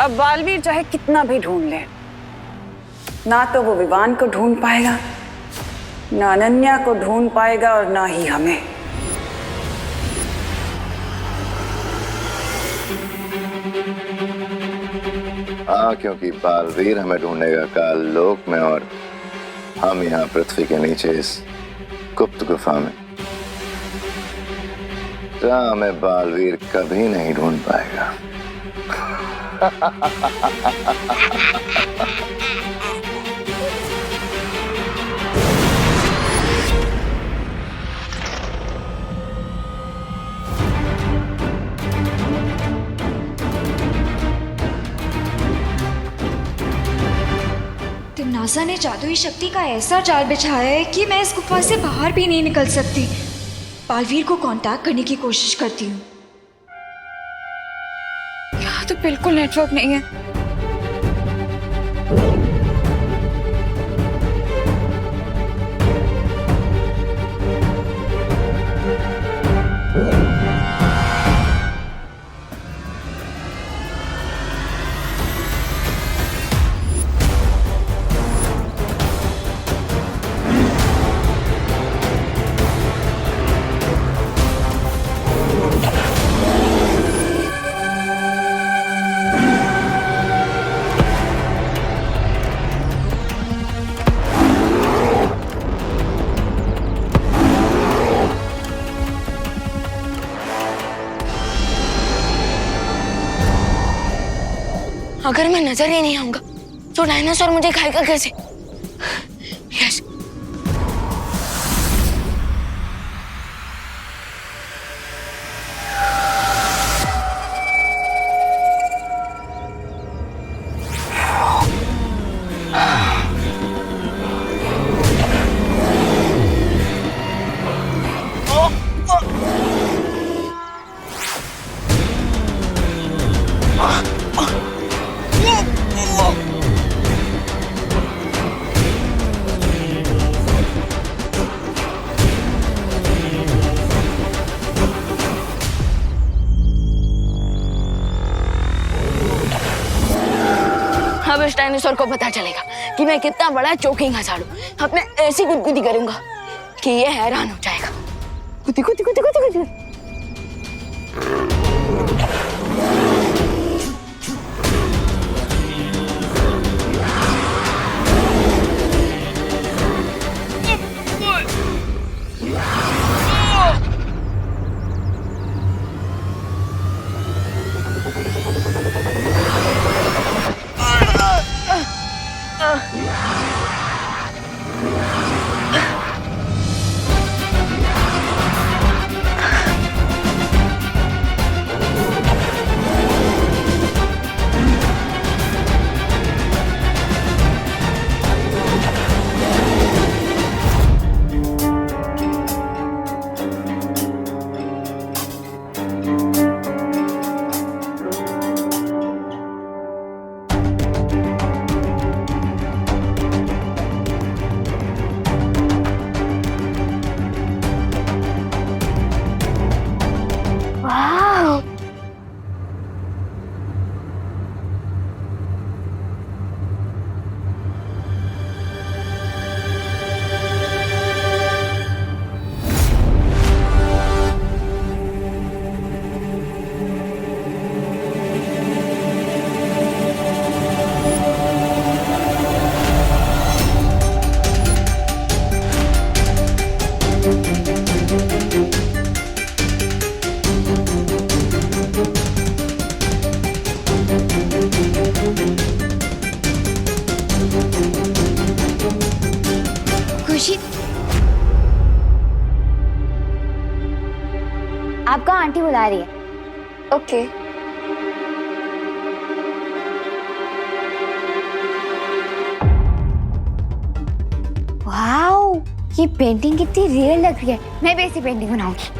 अब बालवीर चाहे कितना भी ढूंढ ले, ना तो वो विवान को ढूंढ पाएगा, ना अनन्या को ढूंढ पाएगा और ना ही हमें। हाँ, क्योंकि बालवीर हमें ढूंढेगा काल लोक में और हम यहाँ पृथ्वी के नीचे इस गुप्त गुफा में, जहाँ हमें बालवीर कभी नहीं ढूंढ पाएगा। तिम्नासा ने जादुई शक्ति का ऐसा जाल बिछाया है कि मैं इस गुफा से बाहर भी नहीं निकल सकती। बालवीर को कांटेक्ट करने की कोशिश करती हूँ। यहाँ तो बिल्कुल नेटवर्क नहीं है। अगर मैं नजर ही नहीं आऊंगा तो डायनासोर मुझे खाएगा कैसे? यस, अब इस डायनासोर को पता चलेगा कि मैं कितना बड़ा चोकिंग हजारू। अब मैं ऐसी गुदगुदी करूंगा कि ये हैरान हो जाएगा। गुदी गुदी गुदी गुदी गुदी। खुशी, आपका आंटी बुला रही है। ओके। वाओ, ये पेंटिंग कितनी रियल लग रही है। मैं भी ऐसी पेंटिंग बनाऊंगी।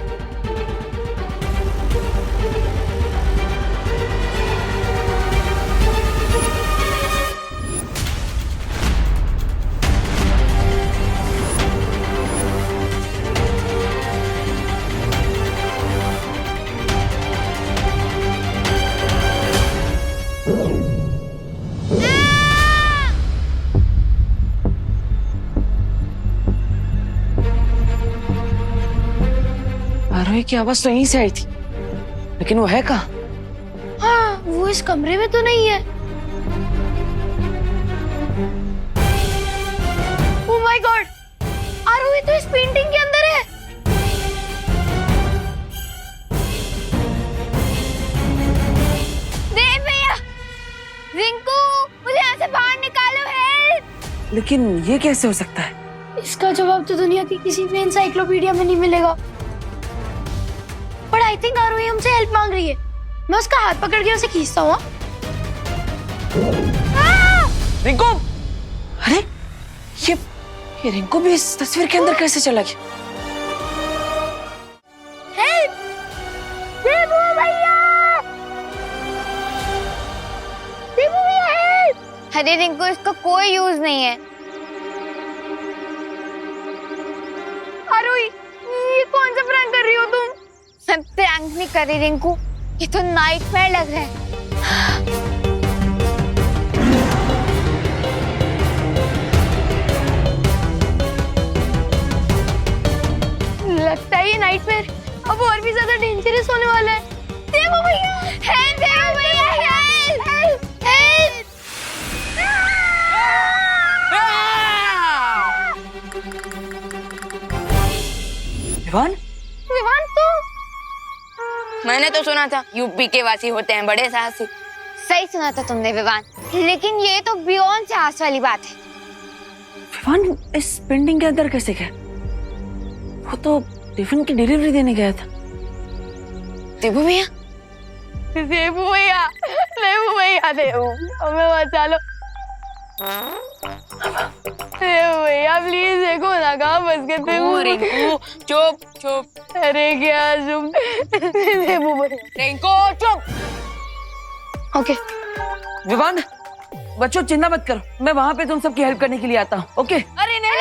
की आवाज तो यहीं से आई थी, लेकिन वो है कहाँ? हाँ, वो इस कमरे में तो नहीं है। ओह माय गॉड, आरोही तो इस पेंटिंग के अंदर है। देव भैया, रिंकू, मुझे यहाँ से बाहर निकालो, हेल्प। लेकिन ये कैसे हो सकता है? इसका जवाब तो दुनिया की किसी भी एनसाइक्लोपीडिया में नहीं मिलेगा। पर आई थिंक आरोही हमसे हेल्प मांग रही है। मैं उसका हाथ पकड़ के उसे खींचता हूँ। रिंकू! अरे ये रिंकू भी इस तस्वीर के अंदर कैसे चला गया? हेल्प! देवू भैया! देवू भैया हेल्प! अरे रिंकू, इसका कोई यूज नहीं है। आरोही, ये कौन सा प्रैंक कर रही हो तुम? मैं प्रैंक नहीं कर रही रिंकू, ये तो नाइटमेयर लग रहा है। लगता है ये नाइटमेयर अब और भी ज्यादा डेंजरस होने वाला है। देवू भैया, हेल्प! देवू भैया, हेल्प! हेल्प! विवान? विवान, तू? मैंने तो सुना था यूपी के वासी होते हैं बड़े साहसी। सही सुना था तुमने विवान, लेकिन ये तो बियॉन्ड साहस वाली बात है। विवान इस पेंटिंग के अंदर कैसे गया? वो तो टिफिन की डिलीवरी देने गया था। देवू भैया? देवू भैया, देवू भैया, देवू हमें बचा लो। देवू भैया प्लीज, देखो ना कहाँ फंस गए। देवू रिंकू चुप चुप। अरे क्या तुम? देवू भैया, रिंकू चुप। ओके। विवान, बच्चों चिंता मत करो, मैं वहां पे तुम सबकी हेल्प करने के लिए आता हूँ। ओके? अरे नहीं।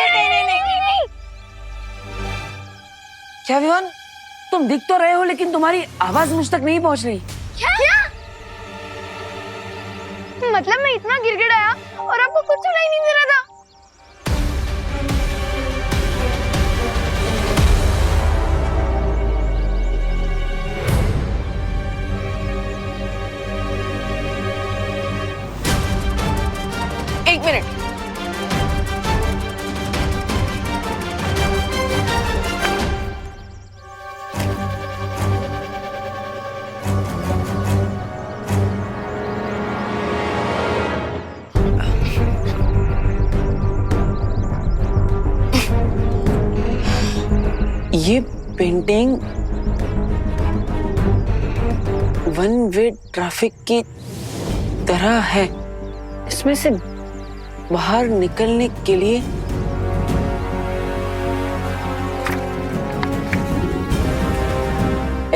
क्या विवान, तुम दिख तो रहे हो लेकिन तुम्हारी आवाज मुझ तक नहीं पहुंच रही। क्या? मतलब मैं इतना गिड़गिड़ाया और आपको कुछ सुनाई नहीं दे रहा था? एक मिनट। ये पेंटिंग वन वे ट्रैफिक की तरह है। इसमें से बाहर निकलने के लिए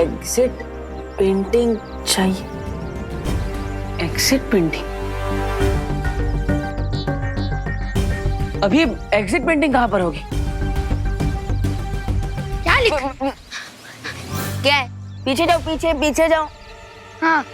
एग्जिट पेंटिंग चाहिए। Exit painting? अभी एग्जिट पेंटिंग कहां पर होगी? क्या लिखा? क्या है? पीछे जाओ, पीछे जाओ। हाँ।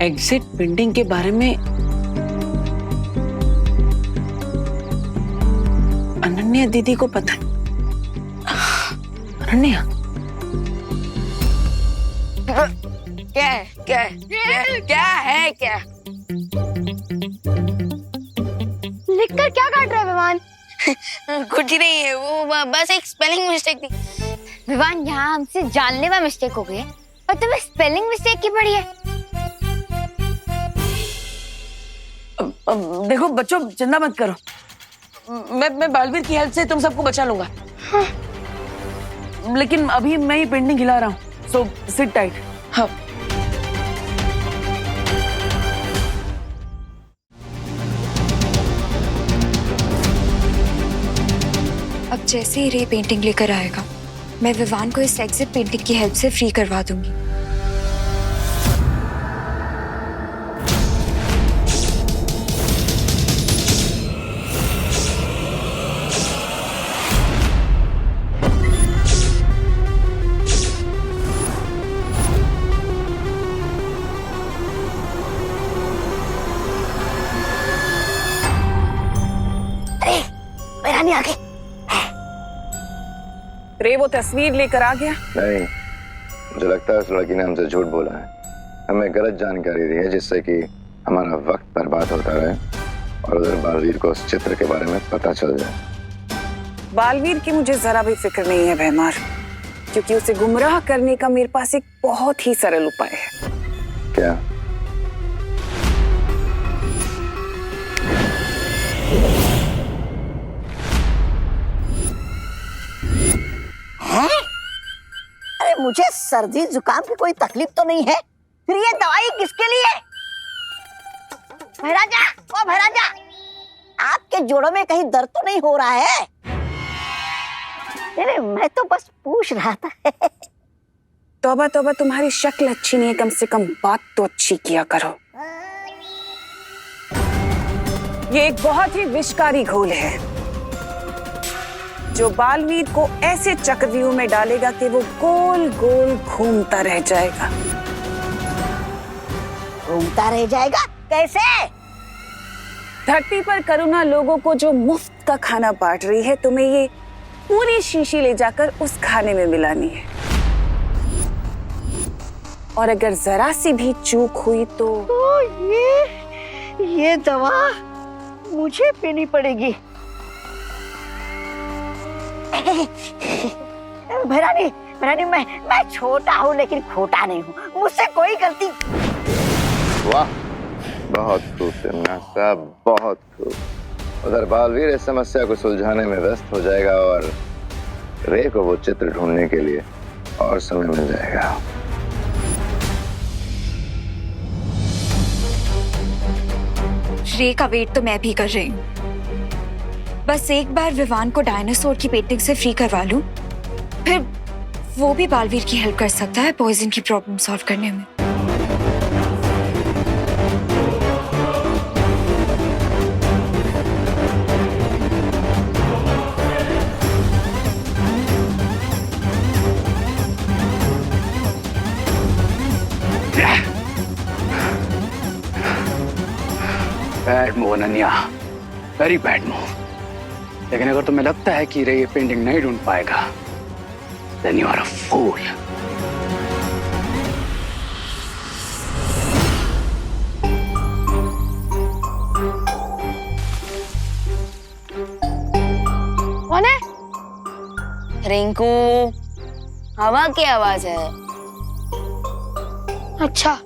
एग्जिट पेंटिंग के बारे में अनन्या दीदी को पता है। अनन्या? क्या है? लिखकर क्या काट रहा है विवान? कुछ नहीं है, वो बस एक स्पेलिंग मिस्टेक थी। विवान, यहाँ हमसे जानलेवा मिस्टेक हो गई है और तुम्हें स्पेलिंग मिस्टेक की पड़ी है। देखो बच्चों, चिंता मत करो, मैं बालवीर की हेल्प से तुम सबको बचा लूंगा। हाँ। लेकिन अभी मैं ही पेंटिंग हिला रहा हूँ, सो सिट टाइट। हाँ। अब जैसे ही रे पेंटिंग लेकर आएगा, मैं विवान को इस एग्जिट पेंटिंग की हेल्प से फ्री करवा दूंगी। नहीं आ गई? रे वो तस्वीर लेकर आ गया। नहीं, मुझे लगता है उस लड़की ने हमसे झूठ बोला है, हमें गलत जानकारी दी है जिससे कि हमारा वक्त बर्बाद होता रहे और उधर बालवीर को उस चित्र के बारे में पता चल जाए। बालवीर की मुझे जरा भी फिक्र नहीं है भैमार, क्योंकि उसे गुमराह करने का मेरे पास एक बहुत ही सरल उपाय है। क्या? हैं? अरे मुझे सर्दी जुकाम की कोई तकलीफ तो नहीं है, फिर ये दवाई किसके लिए? भैराजा, ओ भैराजा, आपके जोड़ों में कहीं दर्द तो नहीं हो रहा है? नहीं, मैं तो बस पूछ रहा था। तौबा तौबा, तुम्हारी शक्ल अच्छी नहीं है, कम से कम बात तो अच्छी किया करो। ये एक बहुत ही विषकारी घोल है जो बालवीर को ऐसे चक्रव्यूह में डालेगा कि वो गोल गोल घूमता रह जाएगा। घूमता रह जाएगा? कैसे? धरती पर करुणा लोगों को जो मुफ्त का खाना बांट रही है, तुम्हें ये पूरी शीशी ले जाकर उस खाने में मिलानी है, और अगर जरा सी भी चूक हुई तो ये दवा मुझे पीनी पड़ेगी। भैरानी, मैं छोटा हूँ लेकिन खोटा नहीं हूँ, मुझसे कोई गलती। वाह, बहुत खूब तिमना साहब, बहुत खूब। उधर बालवीर इस समस्या को सुलझाने में व्यस्त हो जाएगा और रे को वो चित्र ढूंढने के लिए और समय मिल जाएगा। रे का वेट तो मैं भी कर रही हूँ, बस एक बार विवान को डायनासोर की पेंटिंग से फ्री करवा लूं, फिर वो भी बालवीर की हेल्प कर सकता है पॉइजन की प्रॉब्लम सॉल्व करने में। Bad move Ananya, very bad move. लेकिन अगर तुम्हें लगता है कि रे ये पेंटिंग नहीं ढूंढ पाएगा, then you are a fool. कौन है? रिंकू, हवा की आवाज है। अच्छा,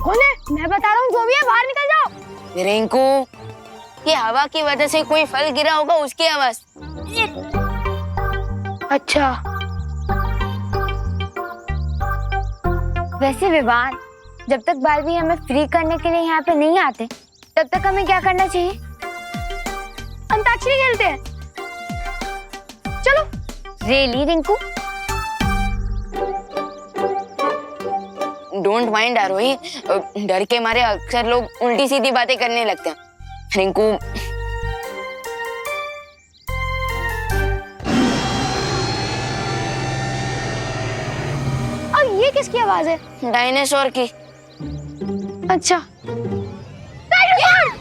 कौन है? मैं बता रहा हूँ, जो भी है बाहर निकल जाओ। रिंकू, ये हवा की वजह से कोई फल गिरा होगा, उसकी आवाज। अच्छा, वैसे विवान, जब तक बालवीर हमें फ्री करने के लिए यहाँ पे नहीं आते, तब तक हमें क्या करना चाहिए? अंताक्षरी खेलते हैं, चलो। रेली रिंकू? डोंट माइंड आरोही, डर के मारे अक्सर लोग उल्टी सीधी बातें करने लगते हैं। रिंकू, अब ये किसकी आवाज है? डायनासोर की। अच्छा, डायनासोर!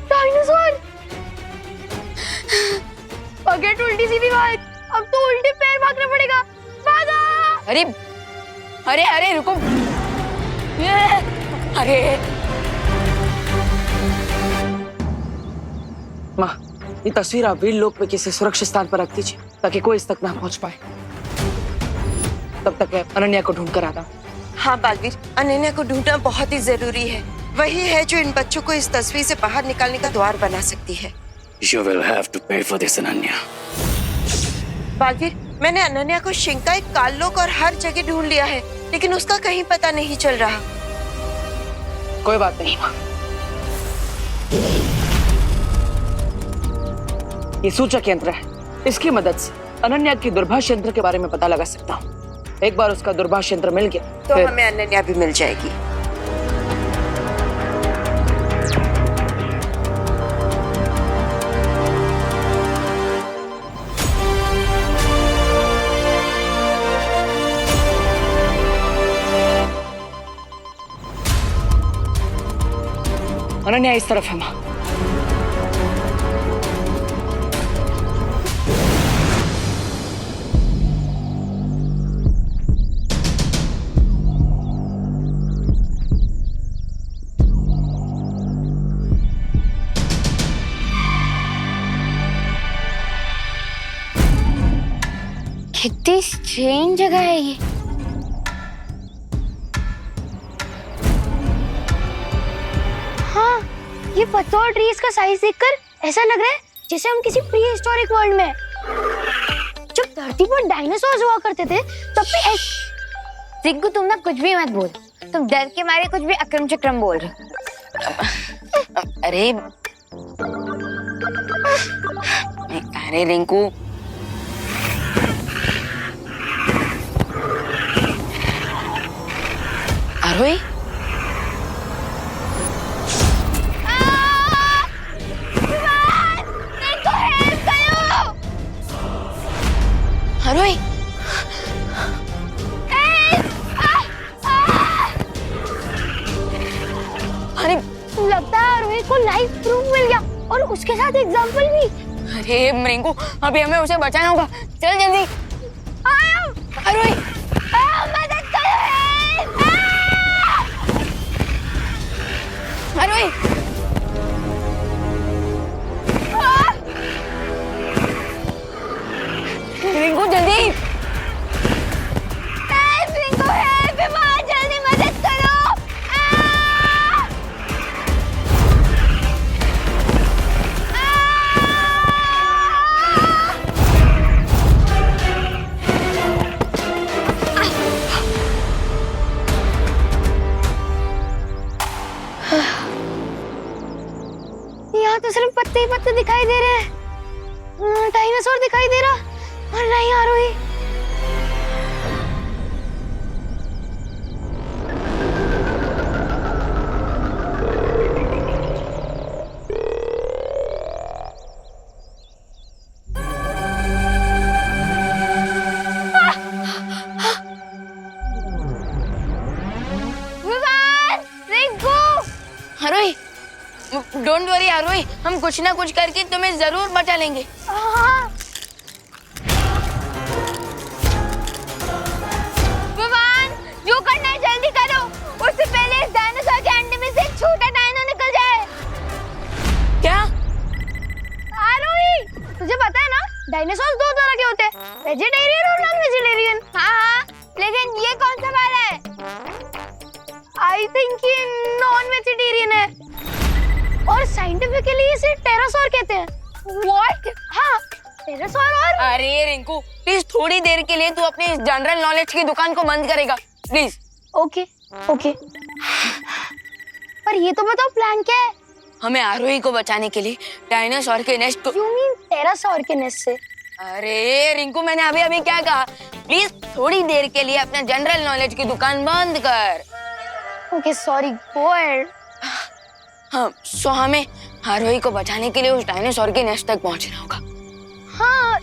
डायनासोर! फॉरगेट उल्टी सीधी बात, अब तो उल्टे पैर भागना पड़ेगा। भागो! अरे अरे अरे रुको, अरे माँ, ये तस्वीर आप वीर लोक में किसी सुरक्षित स्थान पर रख दीजिए ताकि कोई इस तक ना पहुंच पाए। तब तक मैं अनन्या को ढूंढ कर आता हूँ। हाँ बालवीर, अनन्या को ढूंढना बहुत ही जरूरी है। वही है जो इन बच्चों को इस तस्वीर से बाहर निकालने का द्वार बना सकती है। You will have to pay for this, Ananya. Baalveer, मैंने अनन्या को शिंकाई, काललोक और हर जगह ढूंढ लिया है, लेकिन उसका कहीं पता नहीं चल रहा। कोई बात नहीं माँ, ये सूचक यंत्र है, इसकी मदद से अनन्या की दूरभाष यंत्र के बारे में पता लगा सकता हूँ। एक बार उसका दूरभाष यंत्र मिल गया तो फिर... हमें अनन्या भी मिल जाएगी। अनन्या इस तरफ है माँ। कितनी स्ट्रेंज जगह है ये। हाँ, ये पत्तों और ट्रीज का साइज देखकर ऐसा लग रहा है जैसे हम किसी प्री हिस्टोरिक वर्ल्ड में हैं। जब धरती पर डायनासोर्स हुआ करते थे तब भी रिंकू तुम ना कुछ भी मत बोल, तुम डर के मारे कुछ भी अक्रम चक्रम बोल रहे हो। अरे अरे रिंकू, आरोही आरोही अरे लगता है आरोही को लाइव प्रूफ मिल गया और उसके साथ एग्जाम्पल भी। अरे रिंकू, अभी हमें उसे बचाना होगा, चल जल्दी। आरोही मदद करो, आरोही रिंकू जल्दी। रिंकू हेल्प, जल्दी मदद करो। यहाँ तो सिर्फ पत्ते ही पत्ते दिखाई दे रहे हैं, डायनासोर दिखाई दे रहा और नहीं आरोही। आरोही डोंट वरी आरोही, हम कुछ ना कुछ करके तुम्हें जरूर बचा लेंगे। विवान, जो करना है जल्दी करो, उससे पहले इस डायनासोर के अंडे में से एक छोटा डायनो निकल जाए। क्या आरोही, तुझे पता है ना डायनासोर दो तरह के होते हैं, वेजिटेरियन और नॉन वेजिटेरियन। हाँ, लेकिन ये कौन सा वाला है? आई थिंक ये नॉन वेजिटेरियन है और साइंटिफिकली इसे टेरासोर कहते हैं। व्हाट? हाँ, टेरासोर। और अरे रिंकू प्लीज थोड़ी देर के लिए तू अपनी जनरल नॉलेज की दुकान को बंद करेगा प्लीज। ओके ओके, पर ये तो बताओ प्लान क्या है? हमें आरोही को बचाने के लिए डायनासोर के नेस्ट को। यू मीन टेरासोर के नेस्ट से? अरे रिंकू, मैंने अभी अभी क्या कहा? प्लीज थोड़ी देर के लिए अपने जनरल नॉलेज की दुकान बंद कर। Okay sorry, go ahead. हाँ, सो हमें आरोही को बचाने के लिए उस डायनासोर के नेस्ट तक पहुंचना होगा। हाँ,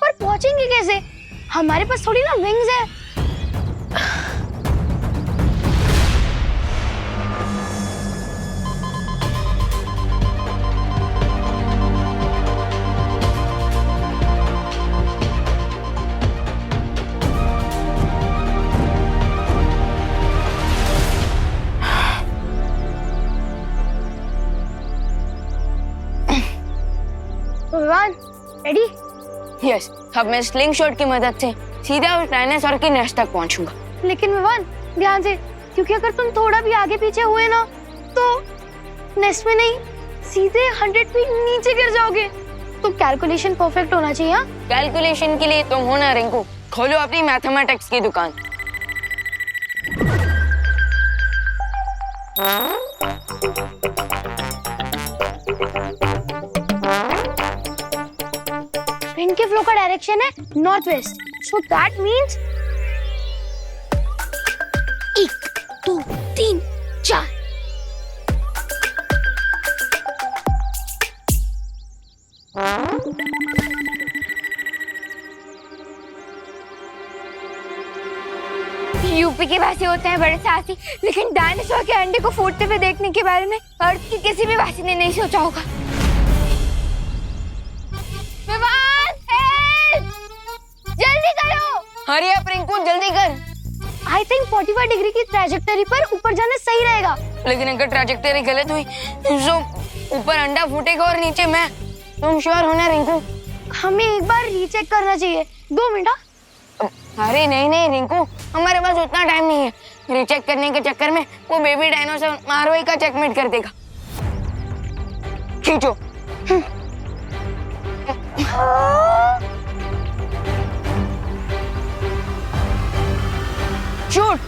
पर पहुंचेंगे कैसे? हमारे पास थोड़ी ना विंग्स है। रेडी? यस, अब मैं स्लिंग शॉट की मदद से सीधा उस डायनासोर के नेस्ट तक पहुंचूंगा। लेकिन विवान ध्यान से, क्योंकि अगर तुम थोड़ा भी आगे पीछे हुए ना तो नेस्ट में नहीं, सीधे 100 फीट नीचे गिर जाओगे। तो कैलकुलेशन परफेक्ट होना चाहिए। हाँ, कैलकुलेशन के लिए तुम हो ना रिंकू, खोलो अपनी मैथमेटिक्स की दुकान। विंड के फ्लो का डायरेक्शन है north west, so that means 1 2 3 4। UP के वासी होते हैं बड़े साहसी, लेकिन डायनासोर के अंडे को फूटते हुए देखने के बारे में अर्थ की किसी भी वासी ने नहीं सोचा होगा। विवान, help! जल्दी करो। हरी अप रिंकू, जल्दी कर। आई थिंक 45 डिग्री की ट्रैजेक्टरी पर ऊपर जाना सही रहेगा। लेकिन अगर ट्रैजेक्टरी गलत हुई तो ऊपर अंडा फूटेगा और नीचे मैं। तुम श्योर हो ना रिंकू? हमें एक बार रीचेक करना चाहिए। 2 मिनट। अरे नहीं रिंकू, हमारे पास उतना टाइम नहीं है। रीचेक करने के चक्कर में वो बेबी डायनासोर मारोई का चेकमेट कर देगा। खींचो। Shoot.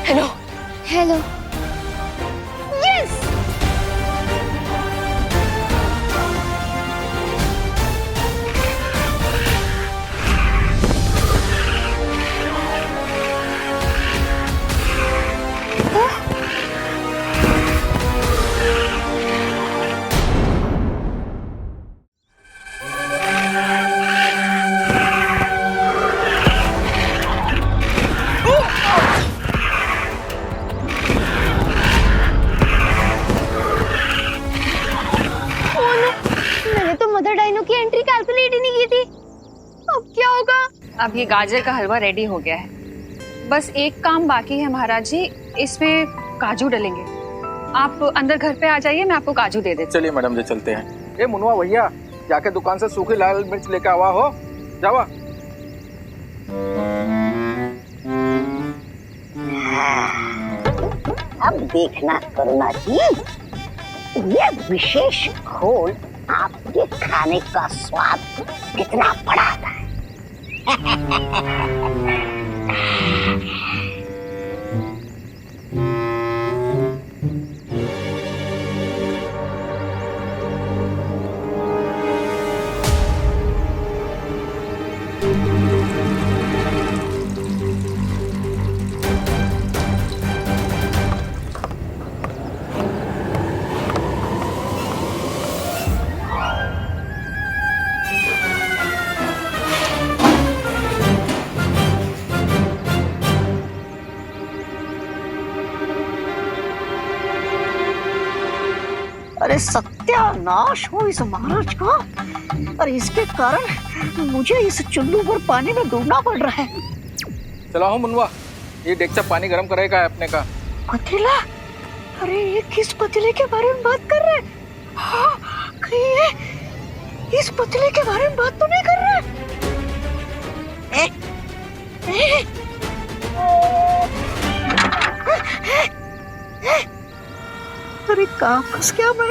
Hello hello. Yes. Mother dino की एंट्री कैलकुलेट ही नहीं की थी। अब क्या होगा? अब ये गाजर का हलवा रेडी हो गया है। बस एक काम बाकी है महाराज जी, इसमें काजू डलेंगे। आप अंदर घर पे आ जाइए, मैं आपको काजू दे देती हूँ। चलिए मैडम जी, चलते हैं। ए मुनवा भैया, जाके दुकान से सूखी लाल मिर्च लेके आवा हो। जावा। अब देखना करुणा जी, ये विशेष घोल आपके खाने का स्वाद कितना बढ़ाता है। अरे सत्यानाश हो इस महाराज का, और इसके कारण मुझे इस चुल्लू पर पानी में डूबना पड़ रहा है। चला हो मुनवा, ये डेक्चा पानी गर्म करेगा है अपने का। पतीला? अरे ये किस पतीले के बारे में बात कर रहे हैं? हाँ, कहीं ये इस पतीले के बारे में बात तो नहीं कर रहे? अरे कहाँ फंस गया मैं?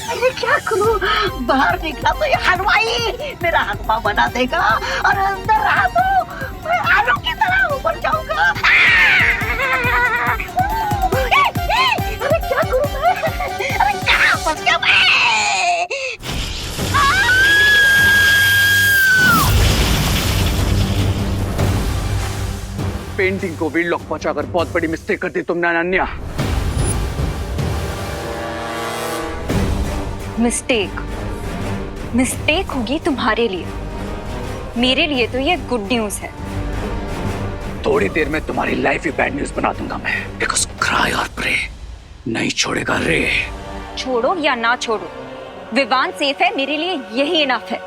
अरे क्या करूं? बाहर निकला तो ये हलवाई मेरा हलवा बना देगा, और अंदर रहा तो मैं आलू की तरह ऊपर जाऊंगा। अरे क्या करूं मैं? अरे कहाँ फंस गया मैं? पेंटिंग को वीडलॉक पहुंचाकर बहुत बड़ी मिस्टेक कर दी तुमने अनन्या। मिस्टेक होगी तुम्हारे लिए, मेरे लिए तो ये गुड न्यूज है। थोड़ी देर में तुम्हारी लाइफ ही बैड न्यूज बना दूंगा मैं। बिकॉज़ क्राई और प्रे नहीं छोड़ेगा रे। छोड़ो या ना छोड़ो, विवान सेफ है, मेरे लिए यही इनफ है।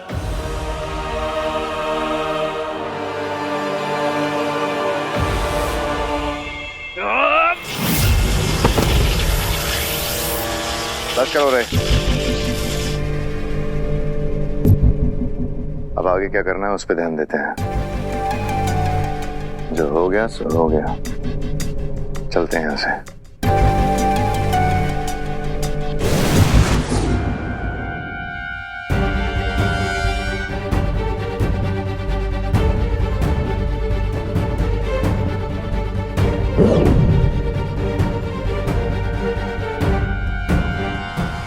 बस करो रे। अब आगे क्या करना है उस पर ध्यान देते हैं। जो हो गया सो हो गया, चलते हैं यहाँ से।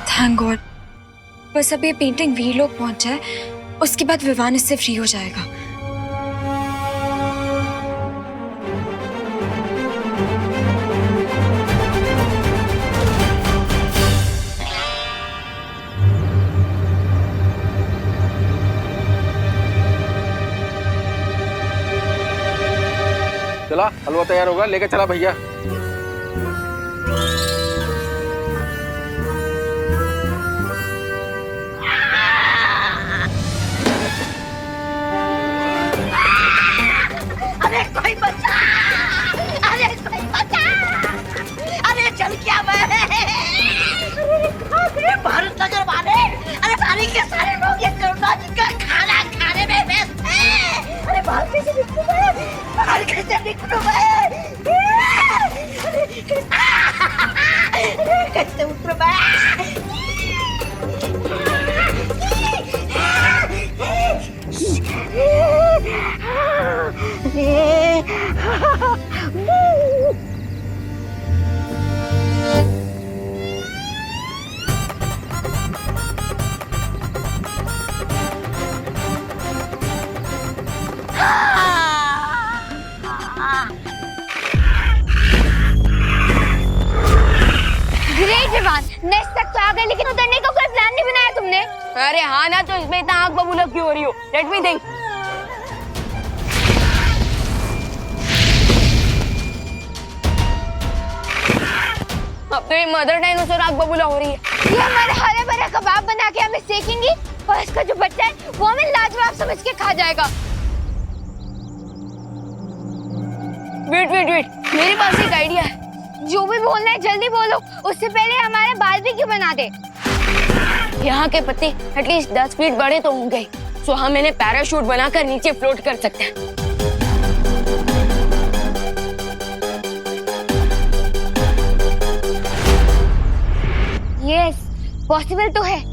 थैंक गॉड बस अब ये पेंटिंग वीर लोग पहुंच जाए, उसके बाद विवान इससे फ्री हो जाएगा। चला, हलवा तैयार होगा, लेके चला भैया। अरे कोई बचा, अरे कोई बचा, अरे चल क्या मैं, अरे भारत नगर वाले, अरे सारे के सारे लोग ये करुणा जी का खाना खाने में व्यस्त हैं। अरे बाहर कैसे निकलूं मैं, बाहर कैसे निकलूं मैं, अरे कैसे उतरूं मैं। ग्रेट विवान, नेक्स्ट तक तो आ गए, लेकिन उतरने का कोई प्लान नहीं बनाया तुमने। अरे हाँ ना, तो इसमें इतना आग बबूला क्यों हो रही हो? Let me think. अब तो ये मदर डायनासोर आग बबूला हो रही है। ये हमारे हरे भरे कबाब बना के हमें सेकेंगी और इसका जो बच्चा है वो हमें लाजवाब समझ के खा जाएगा। वेट वेट वेट, मेरे पास एक आइडिया है। जो भी बोलना है जल्दी बोलो, उससे पहले हमारे बाल भी क्यों बना दे। यहाँ के पत्ते एटलीस्ट 10 फीट बड़े तो होंगे, सो हम इन्हें पैराशूट बनाकर नीचे फ्लोट कर सकते हैं। यस, पॉसिबल तो है।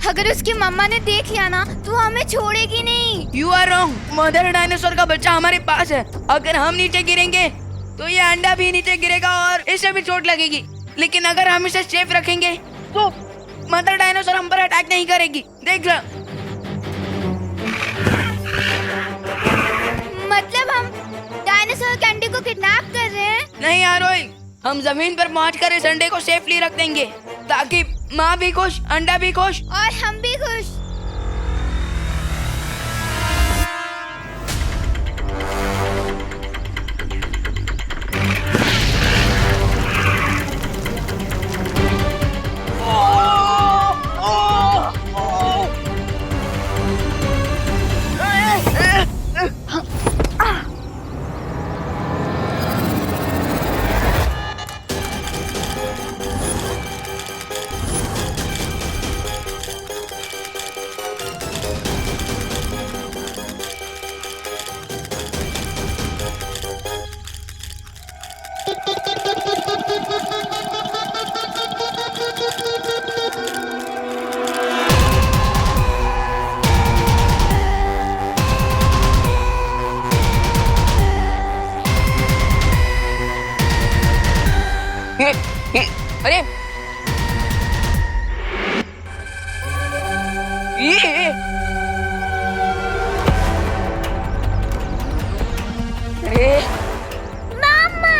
अगर उसकी मम्मा ने देख लिया ना तो हमें छोड़ेगी नहीं। You are wrong, mother dinosaur का बच्चा हमारे पास है। अगर हम नीचे गिरेंगे तो ये अंडा भी नीचे गिरेगा और इसे भी चोट लगेगी। लेकिन अगर हम इसे सेफ रखेंगे तो मदर डायनासोर हम पर अटैक नहीं करेगी। देख लो। मतलब हम डायनासोर कैंडी को किडनैप कर रहे हैं? नहीं आरोही, हम जमीन पर पहुंचकर इस अंडे को सेफली रख देंगे ताकि माँ भी खुश, अंडा भी खुश और हम भी खुश। अरे ये अरे मामा,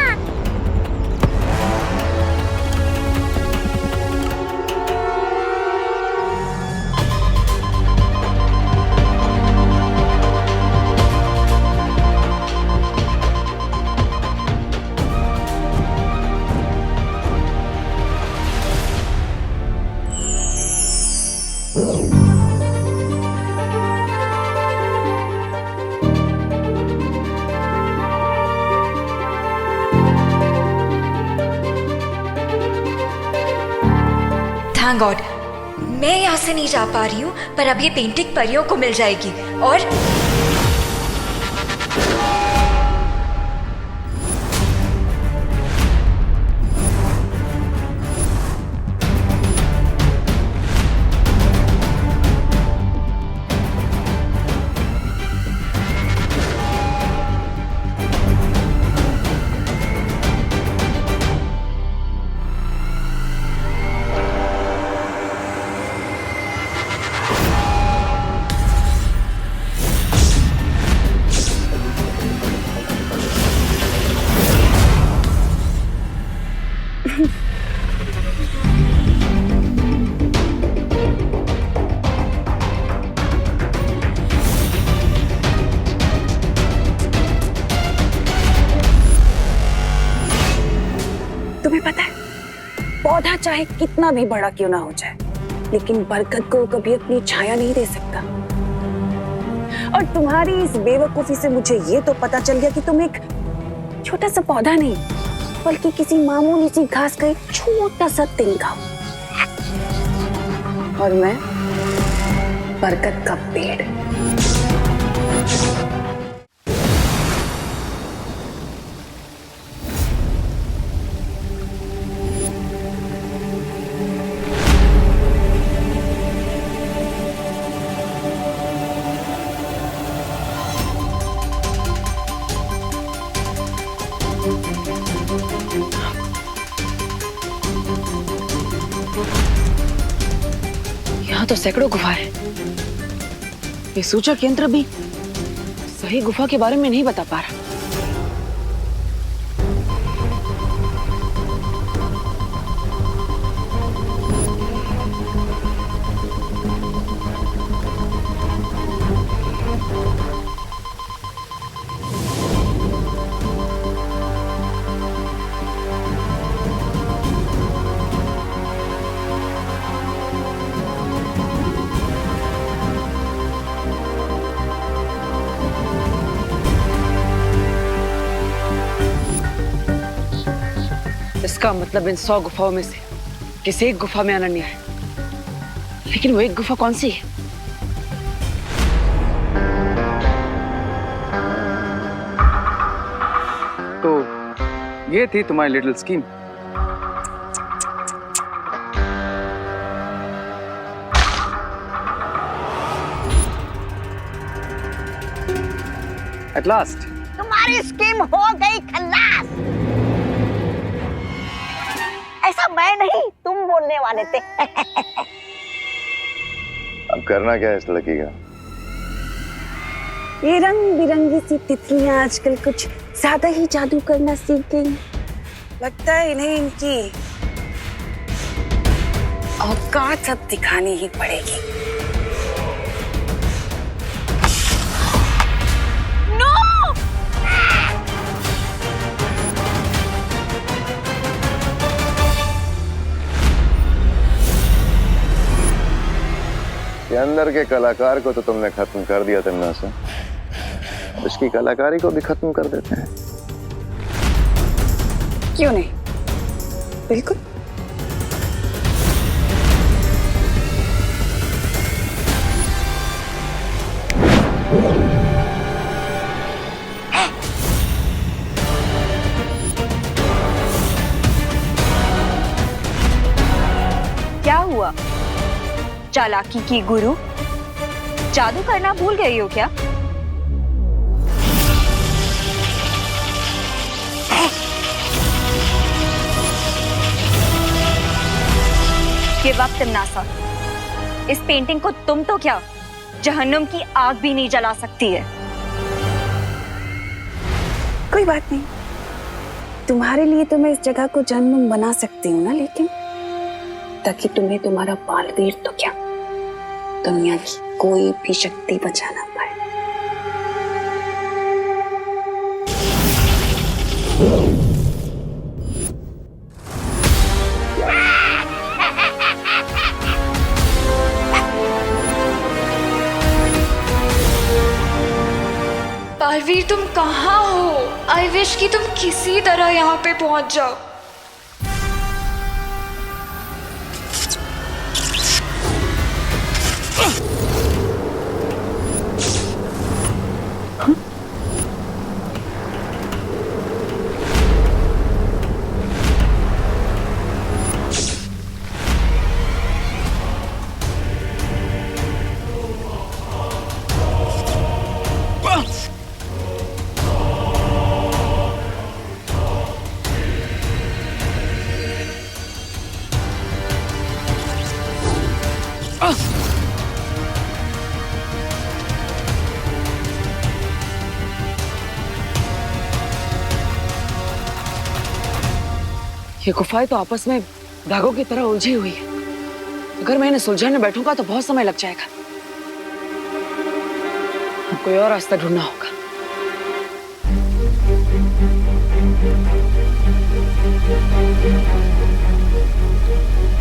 थैंक गॉड, मैं यहाँ से नहीं जा पा रही हूँ, पर अब ये पेंटिंग परियों को मिल जाएगी। और पौधा चाहे कितना भी बड़ा क्यों ना हो जाए, लेकिन बरगद को कभी अपनी छाया नहीं दे सकता। और तुम्हारी इस बेवकूफी से मुझे ये तो पता चल गया कि तुम एक छोटा सा पौधा नहीं, बल्कि किसी मामूली सी घास का एक छोटा सा तिनका हो। और मैं बरगद का पेड़। यहाँ तो सैकड़ों गुफा है। ये सूचक यंत्र भी सही गुफा के बारे में नहीं बता पा रहा। इसका मतलब इन 100 गुफाओं में से किसी एक गुफा में अनन्या है, लेकिन वो एक गुफा कौन सी है? तो ये थी तुम्हारी लिटिल स्कीम। एट लास्ट तुम्हारी स्कीम हो गई खल्लास। ऐसा मैं नहीं, तुम बोलने वाले थे। अब करना क्या है इस लड़की का? ये रंग बिरंगी सी तितलियां आजकल कुछ ज्यादा ही जादू करना सीख गई। लगता है इन्हें इनकी औकात अब दिखानी ही पड़ेगी। के अंदर के कलाकार को तो तुमने खत्म कर दिया तमन्ना, उसकी कलाकारी को भी खत्म कर देते हैं। क्यों नहीं, बिल्कुल। क्या हुआ चालाकी की गुरु? जादू करना भूल गई हो क्या? ये वक्त नासा, इस पेंटिंग को तुम तो क्या जहन्नुम की आग भी नहीं जला सकती है। कोई बात नहीं, तुम्हारे लिए तो मैं इस जगह को जहन्नुम बना सकती हूँ ना, लेकिन ताकि तुम्हें तुम्हारा बालवीर तो क्या दुनिया की कोई भी शक्ति बचा ना पाए। बालवीर तुम कहाँ हो? आई विश कि तुम किसी तरह यहाँ पे पहुंच जाओ। ये गुफाएं तो आपस में धागों की तरह उलझी हुई है। अगर मैं इन्हें सुलझाने बैठूंगा तो बहुत समय लग जाएगा। अब कोई और रास्ता ढूंढना होगा।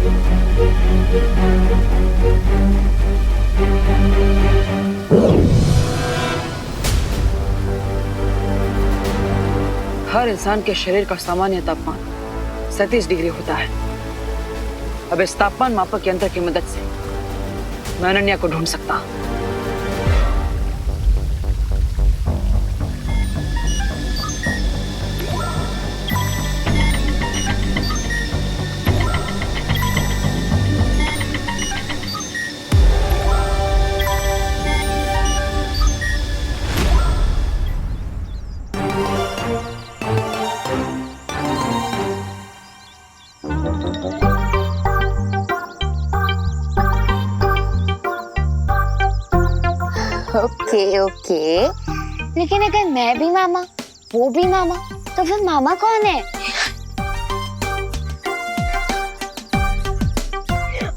हर इंसान के शरीर का सामान्य तापमान 37 डिग्री होता है। अब इस तापमान मापक यंत्र की मदद से मैं अनन्या को ढूंढ सकता हूं। ओके ओके, लेकिन अगर मैं भी मामा, वो भी मामा, तो फिर मामा कौन है?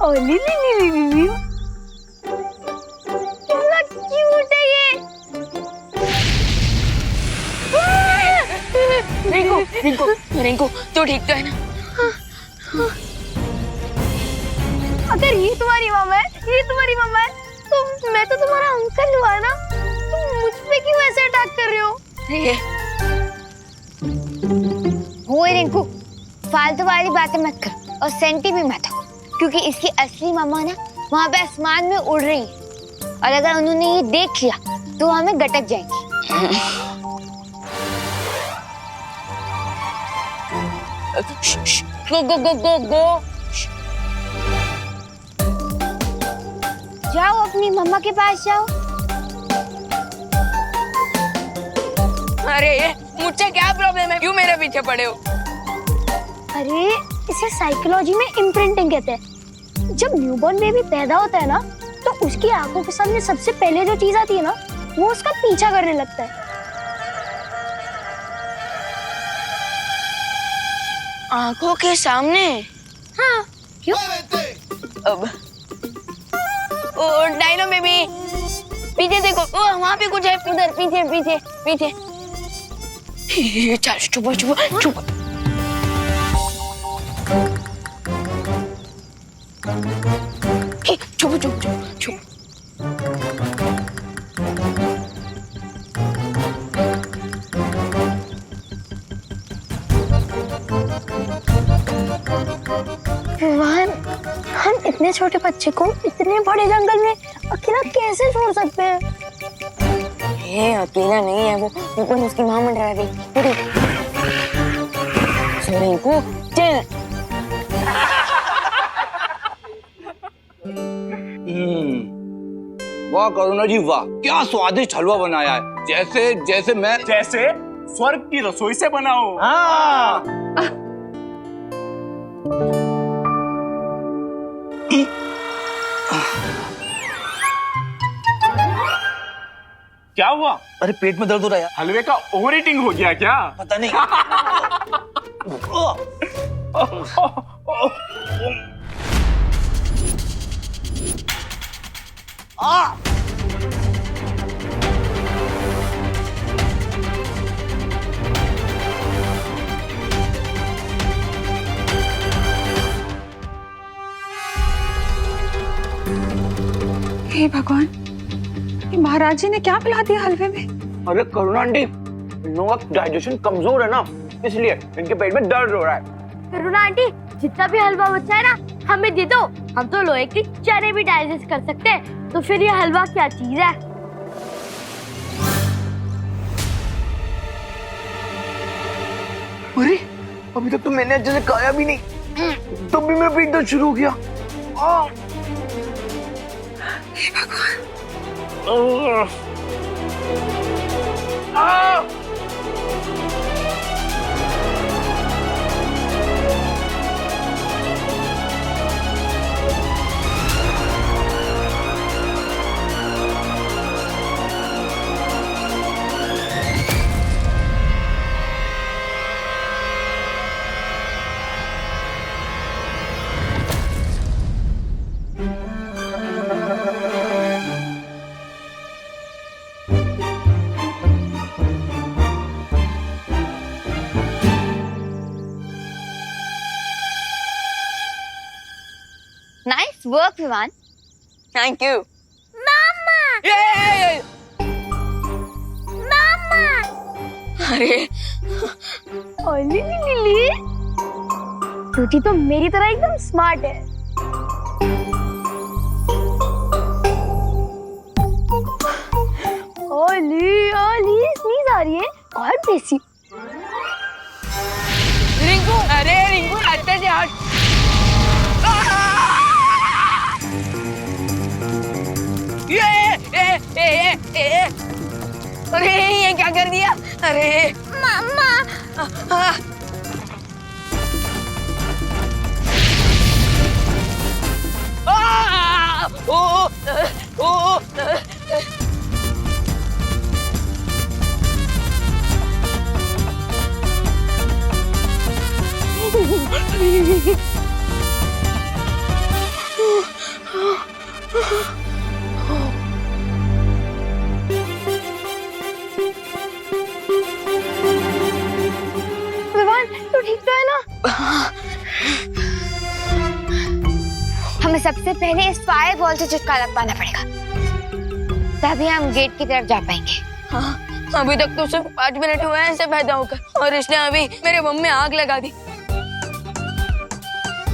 ओ ली ली ली ली ली ली, कितना क्यूट है ये। रिंकू रिंकू रिंकू, तो ठीक तो है ना? अगर ये तुम्हारी मामा है, ये तुम्हारी मामा है, तो मैं तो तुम्हारा अंकल हुआ ना। तुम मुझ पे क्यों ऐसे अटैक कर रहे हो? रिंकू, फालतू वाली बातें मत कर और सेंटी भी मत हो, क्योंकि इसकी असली मामा ना वहाँ पे आसमान में उड़ रही है, और अगर उन्होंने ये देख लिया तो हमें गटक जाएगी। गो गो गो गो गो, जाओ अपनी मम्मा के पास जाओ। अरे मुझसे क्या प्रॉब्लम है, क्यों मेरे पीछे पड़े हो? अरे इसे साइकोलॉजी में इम्प्रिंटिंग कहते हैं। जब न्यूबॉर्न बेबी पैदा होता है ना, तो उसकी आंखों के सामने सबसे पहले जो चीज आती है ना, वो उसका पीछा करने लगता है। आंखों के सामने? हाँ, क्यों? अब ओ डायनो बेबी, पीछे देखो, ओ वहाँ पे कुछ है, उधर पीछे पीछे पीछे। चल चुप चुप चुप। चुप चुप चुप चुप। विवान, हम इतने छोटे बच्चे को इतने बड़े जंगल में अकेला कैसे छोड़ सकते हैं? ये अकेला नहीं है, वो ऊपर उसकी माँ मंडरा रही। रिंकू चल। वाह करुणा जी वाह, क्या स्वादिष्ट हलवा बनाया है, जैसे मैं स्वर्ग की रसोई से बनाओ। हाँ। क्या हुआ? अरे पेट में दर्द हो रहा है। हलवे का ओवर ईटिंग हो गया क्या? पता नहीं। हे भगवान, ये महाराज जी ने क्या पिला दिया हलवे में? अरे करुणा आंटी, इन लोगों का डाइजेशन कमजोर है ना, इसलिए इनके पेट में दर्द हो रहा है। करुणा आंटी, जितना भी हलवा बचा है ना, हमें दे दो। हम तो लोहे के चने भी डाइजेस्ट कर सकते हैं, तो फिर ये हलवा क्या चीज है? अरे अभी तक तो मैंने अच्छे से खाया भी नहीं, तब भी मेरा पेट दर्द शुरू हो गया। हे भगवान, nice work Vivaan. Thank you. अरे ओली लिली, टूटी तो मेरी तरह एकदम स्मार्ट है। ओली ओली स्नीज आ रही है। God bless you. रिंकू, अरे रिंकू रास्ते से हट। अरे ये क्या कर दिया? अरे मम्मा, विवान तू ठीक तो है ना? हमें सबसे पहले इस फायर बॉल से छुटकारा पाना पड़ेगा, तभी हम गेट की तरफ जा पाएंगे। हाँ, अभी तक तो सिर्फ 5 मिनट हुए हैं इसे पैदा होकर, और इसने अभी मेरे बम में आग लगा दी।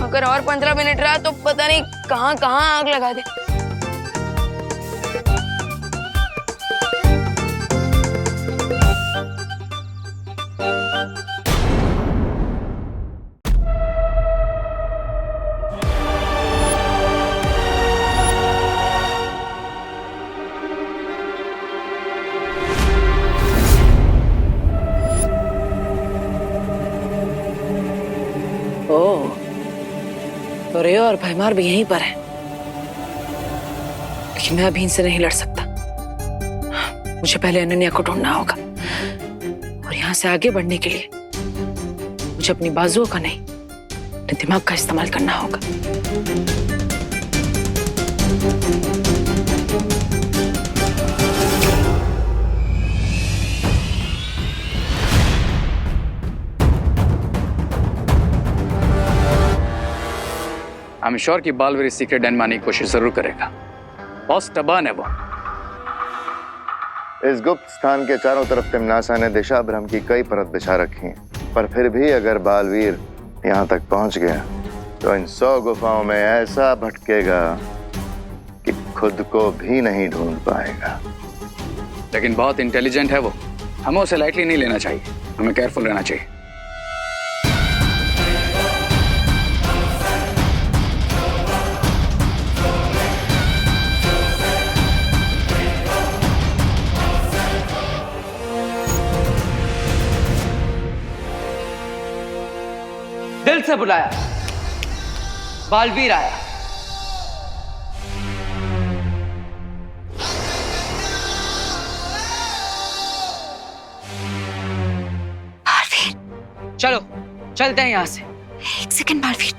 अगर और 15 मिनट रहा तो पता नहीं कहाँ कहाँ आग लगा दे। ओह, तो रेयो और भैमार भी यहीं पर है, लेकिन मैं अभी इनसे नहीं लड़ सकता। मुझे पहले अनन्या को ढूंढना होगा, और यहाँ से आगे बढ़ने के लिए मुझे अपनी बाजुओं का नहीं, अपने दिमाग का इस्तेमाल करना होगा। आई एम श्योर कि बालवीर इस सीक्रेट डैन मारने की कोशिश जरूर करेगा। बॉस टबान है वो। इस गुप्त स्थान के चारों तरफ तिमनासा ने दिशा भ्रम की कई परत बिछा रखी हैं, पर फिर भी अगर बालवीर यहाँ तक पहुँच गया तो इन 100 गुफाओं में ऐसा भटकेगा कि खुद को भी नहीं ढूंढ पाएगा। लेकिन बहुत इंटेलिजेंट है वो, हमें उसे लाइटली नहीं लेना चाहिए, हमें केयरफुल रहना चाहिए। दिल से बुलाया, बालवीर आया। बालवीर, चलो चलते हैं यहाँ से। एक सेकंड बालवीर,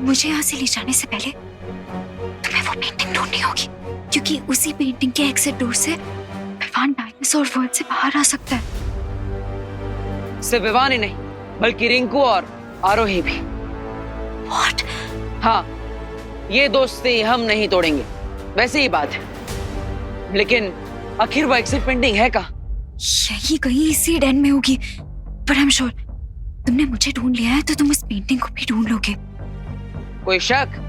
मुझे यहाँ से ले जाने से पहले तुम्हें वो पेंटिंग ढूंढनी होगी, क्योंकि उसी पेंटिंग के एग्जिट डोर से विवान डायनासोर वर्ल्ड से बाहर आ सकता है। सिर्फ विवान ही नहीं, बल्कि रिंकू और आरोही भी। What? हाँ, ये दोस्ती हम नहीं तोड़ेंगे, वैसे ही बात है। लेकिन आखिर वो एग्जिट पेंटिंग है कहाँ? यही कहीं इसी डैन में होगी, पर आई एम श्योर तुमने मुझे ढूंढ लिया है तो तुम उस पेंटिंग को भी ढूंढ लोगे। कोई शक?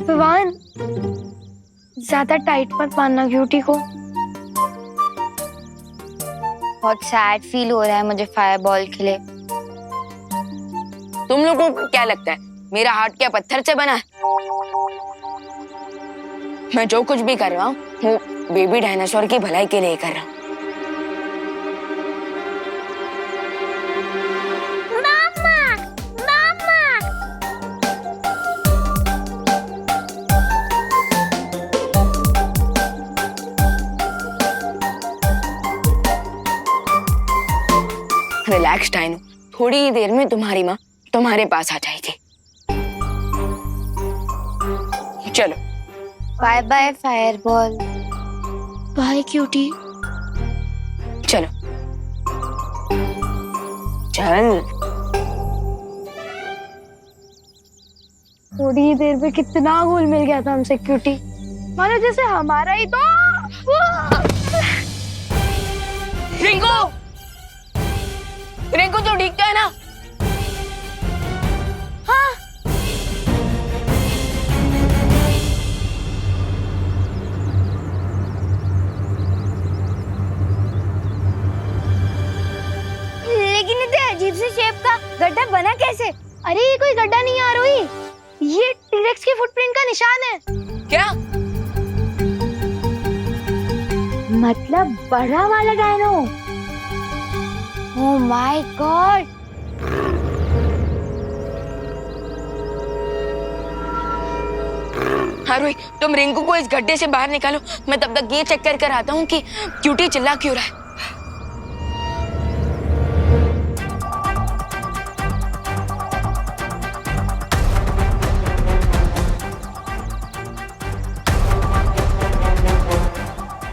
विवान, ज्यादा टाइट मत बांधना क्यूटी को। बहुत सैड फील हो रहा है मुझे फायर बॉल के लिए। तुम लोगों को क्या लगता है मेरा हार्ट क्या पत्थर से बना है? मैं जो कुछ भी कर रहा हूँ वो बेबी डायनासोर की भलाई के लिए कर रहा हूँ। रिलैक्स डायनो, थोड़ी ही देर में तुम्हारी माँ तुम्हारे पास आ जाएगी। चलो। Bye bye fireball. Bye cutie. चलो चल। थोड़ी ही देर में कितना घुल मिल गया था हमसे क्यूटी, मानो जैसे हमारा ही तो। रिंकू, रिंकू तो ठीक है ना? हाँ। लेकिन इतने अजीब से शेप का गड्ढा बना कैसे? अरे ये कोई गड्ढा नहीं आ रही, ये टीरेक्स के फुटप्रिंट का निशान है। क्या मतलब बड़ा वाला डायनो? Oh my God. हाँ रोही, तुम रिंकू को इस गड्ढे से बाहर निकालो, मैं तब तक ये चेक कर आता हूँ कि क्यूटी चिल्ला क्यों रहा है।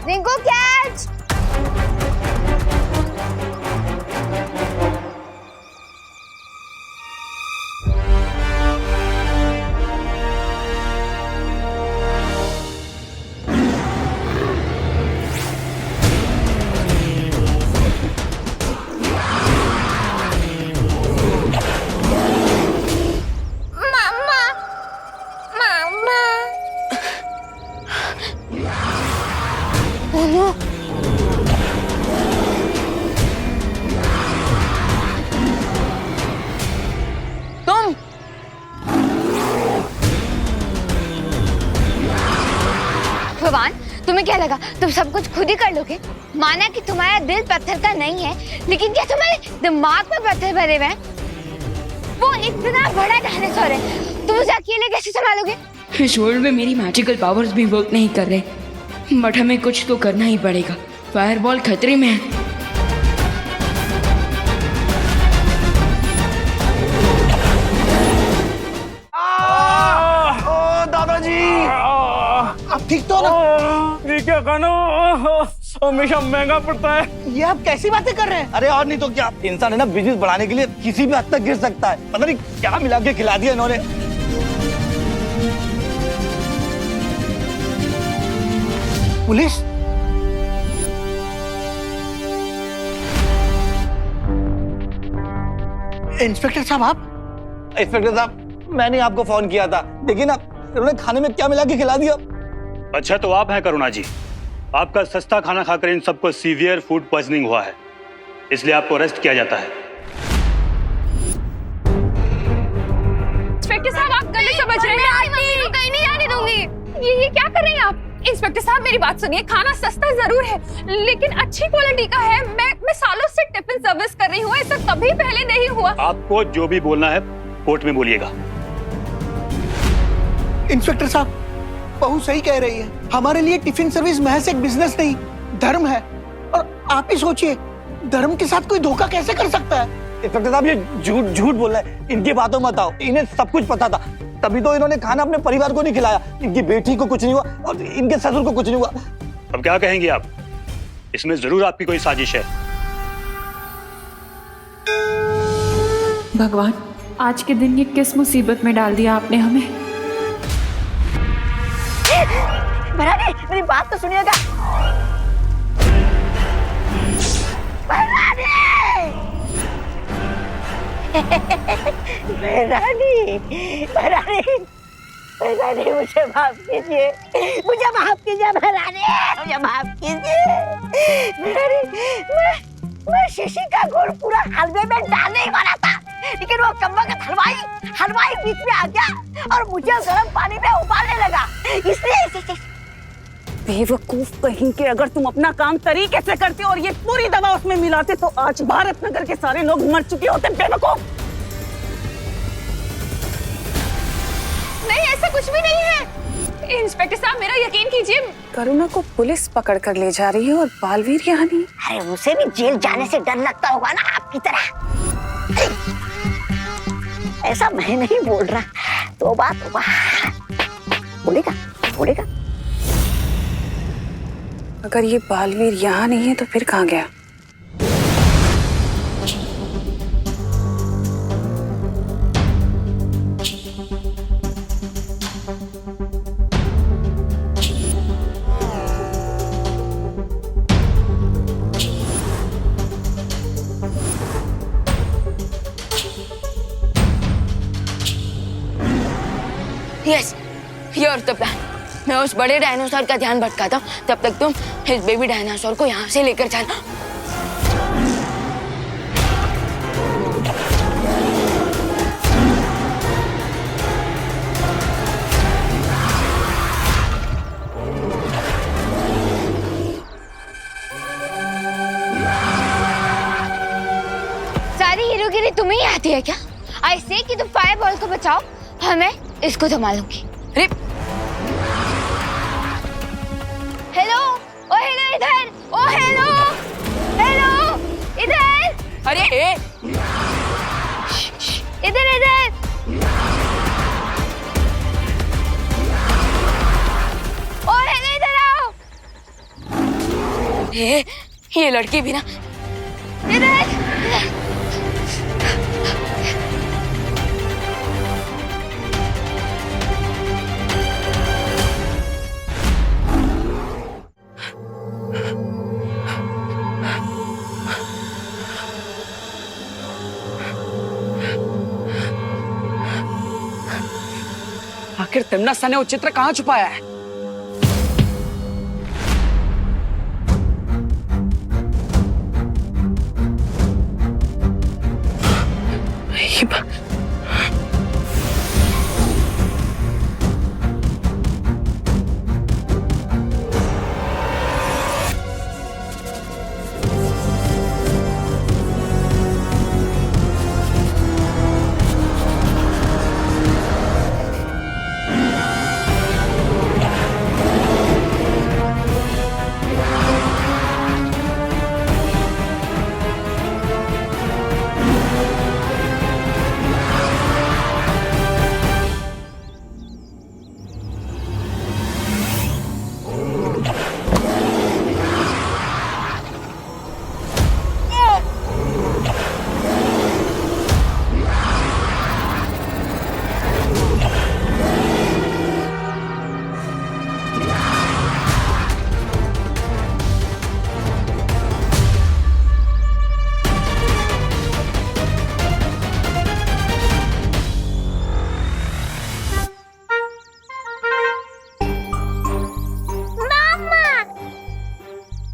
रिंकू कैच। भगवान, तुम्हें क्या लगा तुम सब कुछ खुद ही कर लोगे? माना कि तुम्हारा दिल पत्थर का नहीं है, लेकिन क्या तुम्हारे दिमाग में पत्थर भरे हुए हैं? वो इतना बड़ा डायनासोर है, तुम उसे अकेले कैसे संभालोगे? इस वर्ल्ड में मेरी मैजिकल पावर्स भी वर्क नहीं कर रहे, बट हमें कुछ तो करना ही पड़ेगा। फायरबॉल खतरे में है। आप ठीक तो ना? ठीक है खानो, हमेशा महंगा पड़ता है। ये आप कैसी बातें कर रहे हैं? अरे और नहीं तो क्या, इंसान है ना, बिजनेस बढ़ाने के लिए किसी भी हद तक गिर सकता है। पता नहीं क्या मिला के खिला दिया इन्होंने। पुलिस? इंस्पेक्टर साहब आप? इंस्पेक्टर साहब, मैंने आपको फोन किया था, देखिए ना इन्होंने खाने में क्या मिला के खिला दिया। अच्छा तो आप हैं करुणा जी, आपका सस्ता खाना खाकर इन सबको सीवियर फूड पॉइजनिंग हुआ है, इसलिए आपको अरेस्ट किया जाता है। इंस्पेक्टर साहब आप गलत समझ रहे हैं, मम्मी को कहीं नहीं जाने दूंगी। ये क्या कर रहे हैं आप? इंस्पेक्टर साहब मेरी बात सुनिए, खाना सस्ता जरूर है लेकिन अच्छी क्वालिटी का है। मैं सालों से टिफिन सर्विस कर रही हूँ, ऐसा कभी पहले नहीं हुआ। आपको जो भी बोलना है कोर्ट में बोलिएगा। इंस्पेक्टर साहब, बहू सही कह रही है, हमारे लिए टिफिन सर्विस महज एक बिजनेस नहीं, धर्म है। और आप ही सोचिए, धर्म के साथ कोई धोखा कैसे कर सकता है? इंस्पेक्टर साहब ये झूठ बोल रहे हैं, इनकी बातों मत आओ, इन्हें सब कुछ पता था, तभी तो इन्होंने खाना अपने परिवार को नहीं खिलाया। इनकी बेटी को कुछ नहीं हुआ और इनके ससुर को कुछ नहीं हुआ। अब क्या कहेंगे आप? इसमें जरूर आपकी कोई साजिश है। भगवान, आज के दिन ये किस मुसीबत में डाल दिया आपने हमें? भरानी, मेरी बात तो सुनिएगा। भरानी, भरानी, भरानी, भरानी, मुझे माफ कीजिए, मुझे माफ कीजिए भरानी, मुझे माफ कीजिए भरानी। मैं शीशी का गुड़ पूरा हलवे में डालने ही वाला था, लेकिन वो कम्बख्त हलवाई बीच में आ गया और मुझे गर्म पानी में उबालने लगा, इसलिए। बेवकूफ कहीं के, अगर तुम अपना काम तरीके से करते और ये पूरी दवा उसमें मिलाते तो आज भारत नगर के सारे लोग मर चुके होते। बेवकूफ। नहीं, ऐसा कुछ भी नहीं है। इंस्पेक्टर साहब मेरा यकीन कीजिए। करुणा को पुलिस पकड़ कर ले जा रही है और बालवीर यहाँ नहीं। अरे उसे भी जेल जाने से डर लगता होगा ना आपकी तरह। ऐसा मैं नहीं बोल रहा। तौबा तौबा, बोलेगा बोलेगा। अगर ये बालवीर यहाँ नहीं है तो फिर कहाँ गया? Yes, your the plan. मैं उस बड़े डायनासोर का ध्यान भटकाता हूँ, तब तक तुम इस बेबी डायनासोर को यहाँ से लेकर जाना। सारी हीरोगिरी तुम्हें ही आती है क्या? ऐसे कि तुम फायर बॉल को बचाओ, हमें इसको संभालूंगी। हेलो, ओ हेलो इधर, ओ हेलो, हेलो इधर। अरे इधर इधर। ओ हेलो इधर आओ। ये लड़की भी ना। इधर। आखिर तिमनसा ने वो चित्र कहाँ छुपाया है?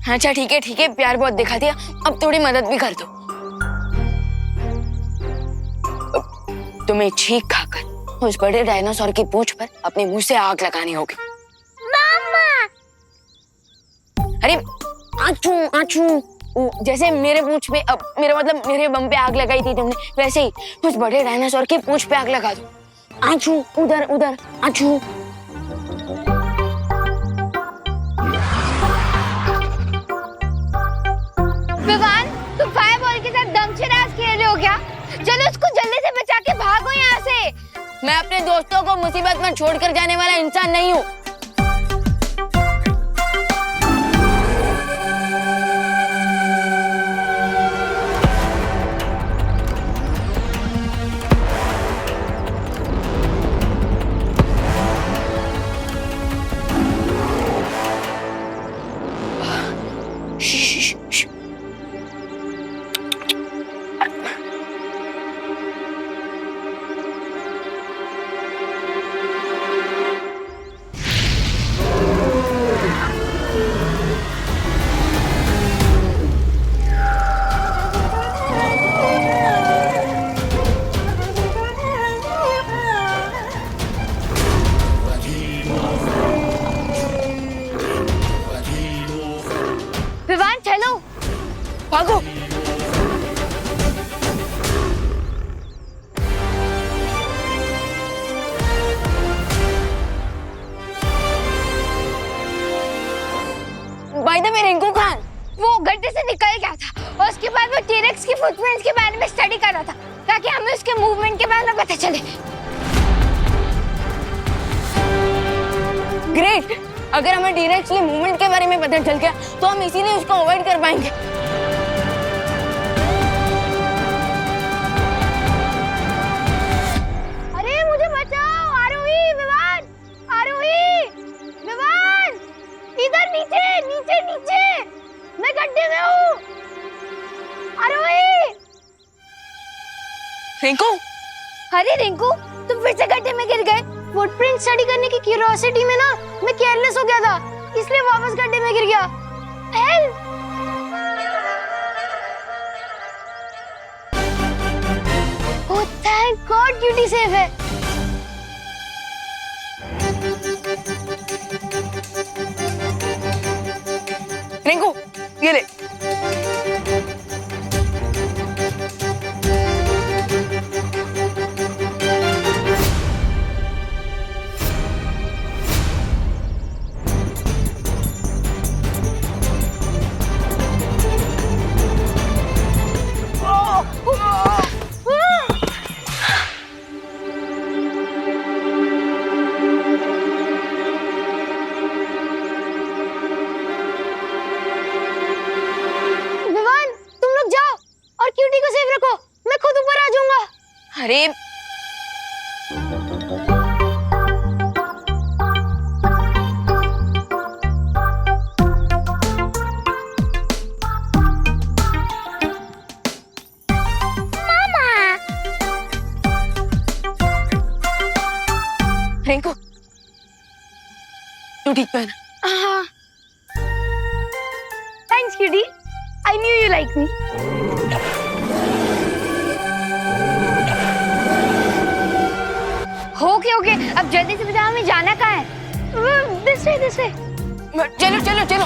अच्छा ठीक है, प्यार बहुत दिखा दिया, अब थोड़ी मदद भी कर दो। तुम्हें चीख खाकर उस बड़े डायनासोर की पूंछ पर अपने मुंह से आग लगानी होगी। मामा। अरे आचू आचू, जैसे मेरे पूंछ पे, मेरा मतलब मेरे बम पे आग लगाई थी तुमने, वैसे ही उस बड़े डायनासोर की पूंछ पे आग लगा दो। आचू, उधर उधर, आचू। विवान, तुम फायर बॉल के साथ दमशराज खेल रहे हो क्या? चलो उसको जल्दी से बचा के भागो यहाँ से। मैं अपने दोस्तों को मुसीबत में छोड़कर जाने वाला इंसान नहीं हूँ। भागो। By the way Rinku Khan वो गड्ढे से निकल गया था और उसके बाद वो टी-रेक्स की फुटप्रिंट्स के बारे में स्टडी कर रहा था। ताकि हमें उसके मूवमेंट के बारे में पता चले। ग्रेट, अगर हमें डायरेक्टली मूवमेंट के बारे में पता चल गया तो हम इसीलिए उसको अवॉइड कर पाएंगे। अरे मुझे बचाओ, आरोही, विवान, आरोही, विवान, इधर नीचे नीचे नीचे, मैं गड्ढे में हूँ। आरोही। रिंकू, अरे रिंकू, तुम फिर से गड्ढे में गिर गए। फुटप्रिंट स्टडी करने की क्यूरियोसिटी में ना मैं केयरलेस हो गया था, इसलिए वापस गड्ढे में गिर गया। Help! Oh thank god, cutie safe है। रिंकू, ये ले। विवान, तुम लोग जाओ और क्यूटी को सेफ रखो, मैं खुद ऊपर आ जाऊंगा। अरे रिंकू, तू ठीक पे है ना? Thanks cutie, I knew you like me. Okay okay, अब जल्दी से बताओ हमें जाना कहाँ है। This way this way. चलो चलो चलो।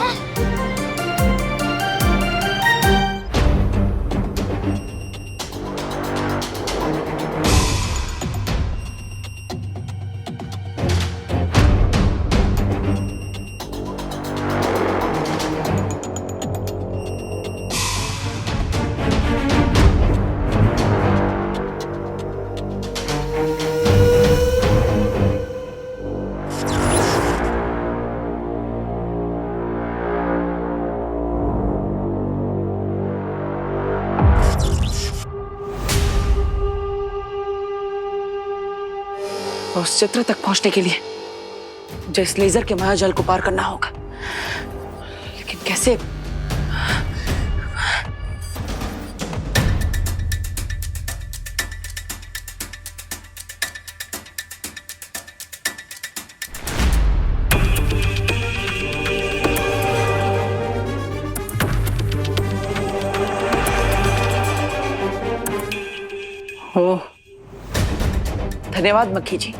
उस चित्र तक पहुंचने के लिए मुझे इस लेजर के मायाजाल को पार करना होगा, लेकिन कैसे? ओह, धन्यवाद मक्खी जी।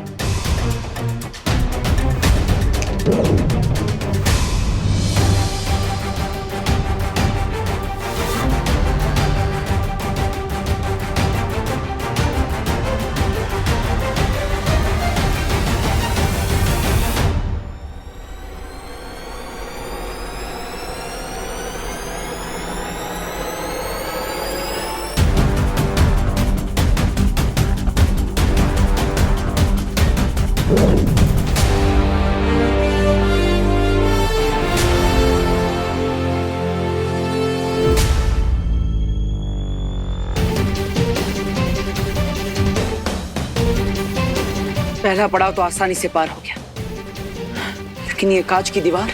पहला पड़ाव तो आसानी से पार हो गया, लेकिन ये कांच की दीवार,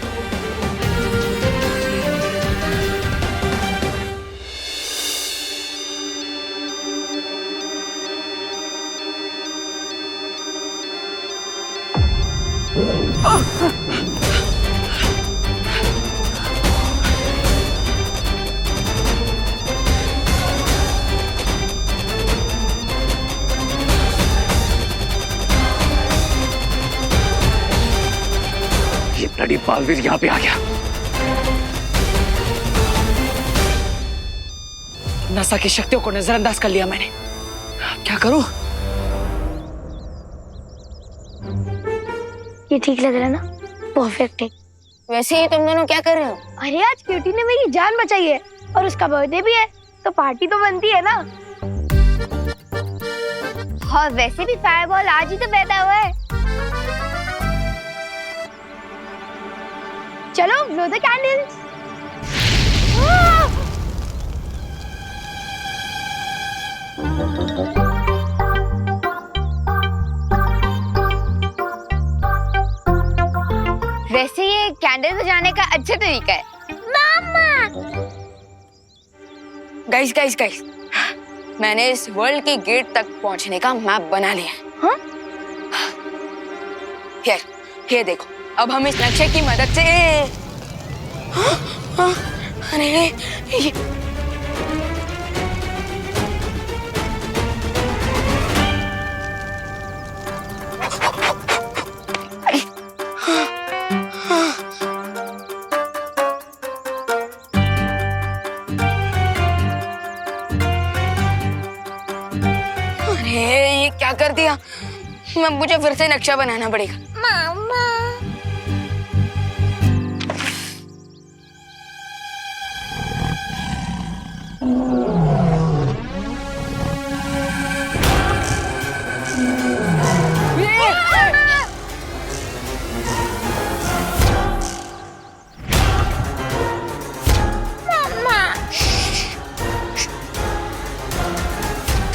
ब्लडी बालवीर यहाँ पे आ गया। नसा की शक्तियों को नजरअंदाज कर लिया मैंने। क्या करूं? ये ठीक लग रहा है ना? परफेक्ट है। वैसे ही तुम दोनों क्या कर रहे हो? अरे आज क्यूटी ने मेरी जान बचाई है और उसका बर्थडे भी है, तो पार्टी तो बनती है ना। और वैसे भी फायरबॉल आज ही तो पैदा हुआ है। चलो ब्लो द कैंडल्स। वैसे ये कैंडल बजाने का अच्छा तरीका है। मामा गाइस गाइस गाइस, मैंने इस वर्ल्ड के गेट तक पहुंचने का मैप बना लिया है। हाँ? ये देखो, अब हम इस नक्शे की मदद से अरे ये क्या कर दिया? मुझे फिर से नक्शा बनाना पड़ेगा। मामा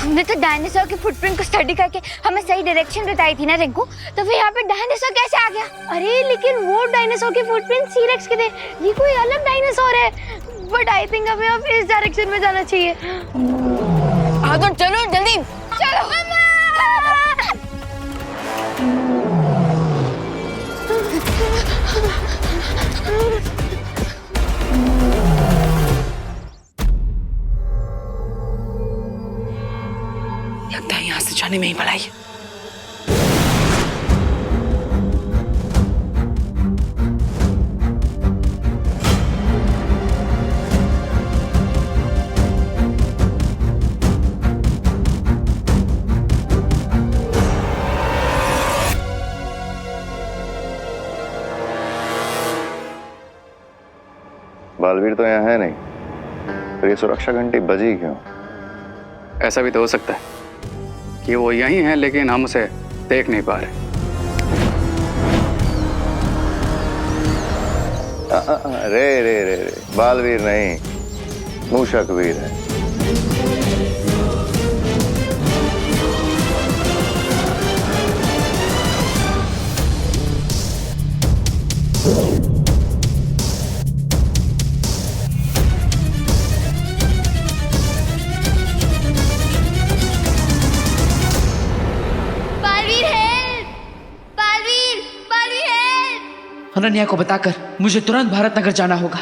हमने तो डायनासोर के फुटप्रिंट को स्टडी करके हमें सही डायरेक्शन बताई थी ना रिंकू, तो फिर यहाँ पे डायनासोर कैसे आ गया? अरे लेकिन वो डायनासोर के फुटप्रिंट सीरेक्स के थे, ये कोई अलग डायनासोर है। बट आई थिंक हमें अब इस डायरेक्शन में जाना चाहिए। हाँ तो चलो जल्दी चलो। लगता है यहाँ से जाने में ही भलाई है। बालवीर तो यहाँ है नहीं, फिर ये सुरक्षा घंटी बजी क्यों? ऐसा भी तो हो सकता है कि वो यहीं है लेकिन हम उसे देख नहीं पा रहे। रे रे रे रे, बालवीर नहीं, मूषक वीर है। अनन्या को बताकर मुझे तुरंत भारत नगर जाना होगा।